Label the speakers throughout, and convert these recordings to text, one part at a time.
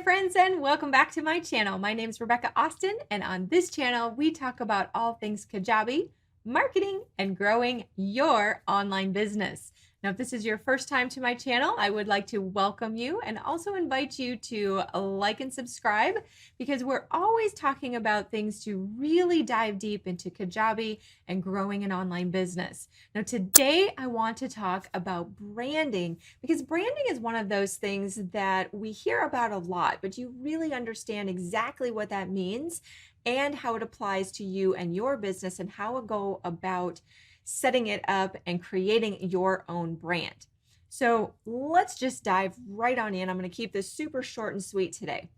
Speaker 1: friends, and welcome back to my channel. My name is Rebecca Austin, and on this channel, we talk about all things Kajabi, marketing, and growing your online business. Now, if this is your first time to my channel, I would like to welcome you and also invite you to like and subscribe because we're always talking about things to really dive deep into Kajabi and growing an online business. Now, today I want to talk about branding because branding is one of those things that we hear about a lot, but you really understand exactly what that means and how it applies to you and your business and how to go about setting it up and creating your own brand. So let's just dive right on in. I'm going to keep this super short and sweet today.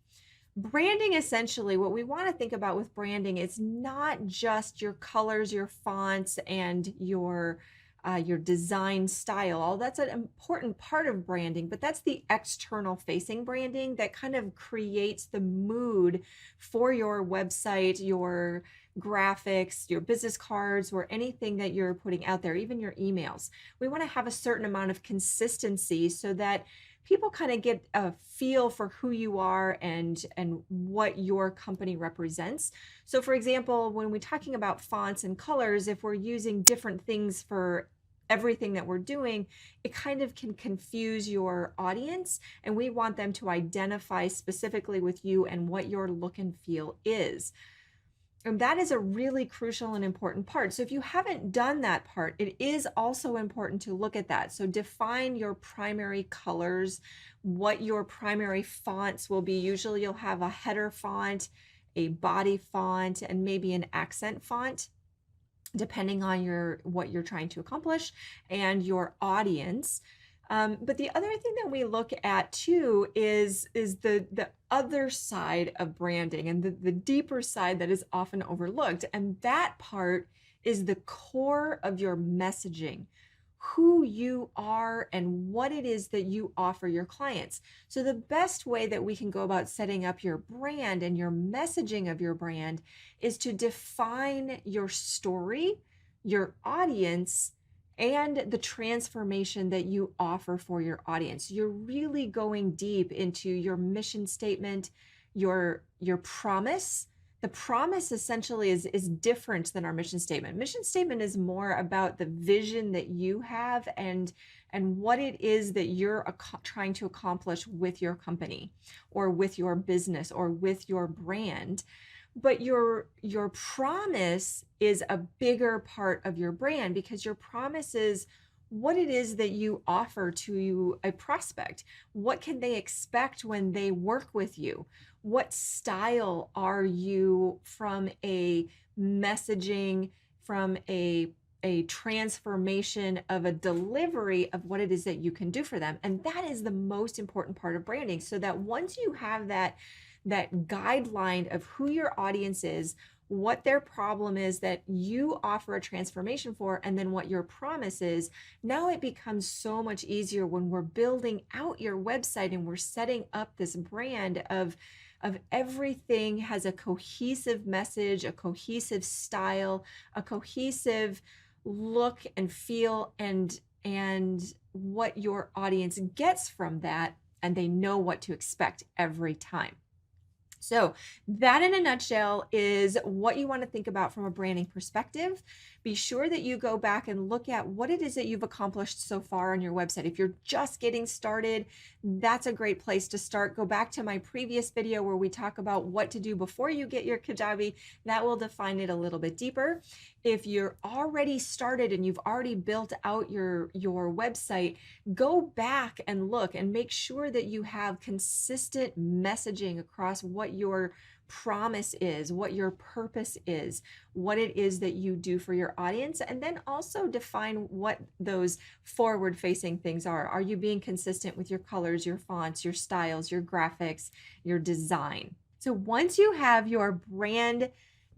Speaker 1: Branding, essentially, what we want to think about with branding is not just your colors, your fonts, and your design style. All that's an important part of branding, but that's the external facing branding that kind of creates the mood for your website, your graphics, your business cards, or anything that you're putting out there, even your emails. We want to have a certain amount of consistency so that people kind of get a feel for who you are and what your company represents. So for example, when we're talking about fonts and colors, if we're using different things for everything that we're doing, it kind of can confuse your audience, and we want them to identify specifically with you and what your look and feel is. And that is a really crucial and important part. So if you haven't done that part, it is also important to look at that. So define your primary colors, what your primary fonts will be. Usually you'll have a header font, a body font, and maybe an accent font, depending on what you're trying to accomplish and your audience. But the other thing that we look at too is the other side of branding and the deeper side that is often overlooked. And that part is the core of your messaging, who you are and what it is that you offer your clients. So the best way that we can go about setting up your brand and your messaging of your brand is to define your story, your audience, and the transformation that you offer for your audience. You're really going deep into your mission statement, your promise. The promise essentially is different than our mission statement. Mission statement is more about the vision that you have and what it is that you're trying to accomplish with your company or with your business or with your brand. But your promise is a bigger part of your brand because your promise is what it is that you offer to a prospect. What can they expect when they work with you? What style are you from a messaging, from a transformation of a delivery of what it is that you can do for them? And that is the most important part of branding, so that once you have that guideline of who your audience is, what their problem is that you offer a transformation for, and then what your promise is, now it becomes so much easier when we're building out your website and we're setting up this brand of everything has a cohesive message, a cohesive style, a cohesive look and feel, and what your audience gets from that, and they know what to expect every time. So that in a nutshell is what you want to think about from a branding perspective. Be sure that you go back and look at what it is that you've accomplished so far on your website. If you're just getting started, that's a great place to start. Go back to my previous video where we talk about what to do before you get your Kajabi. That will define it a little bit deeper. If you're already started and you've already built out your website, go back and look and make sure that you have consistent messaging across what your promise is, what your purpose is, what it is that you do for your audience, and then also define what those forward-facing things are. Are you being consistent with your colors, your fonts, your styles, your graphics, your design? So once you have your brand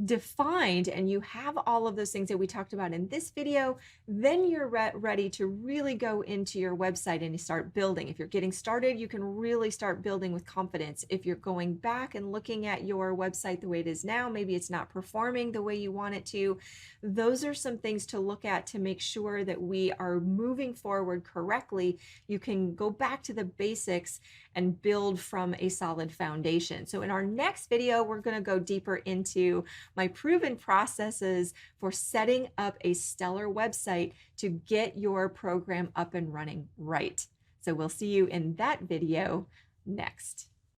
Speaker 1: defined and you have all of those things that we talked about in this video, then you're ready to really go into your website and start building. If you're getting started, you can really start building with confidence. If you're going back and looking at your website the way it is now, maybe it's not performing the way you want it to, those are some things to look at to make sure that we are moving forward correctly. You can go back to the basics and build from a solid foundation. So in our next video, we're going to go deeper into my proven processes for setting up a stellar website to get your program up and running right. So we'll see you in that video next.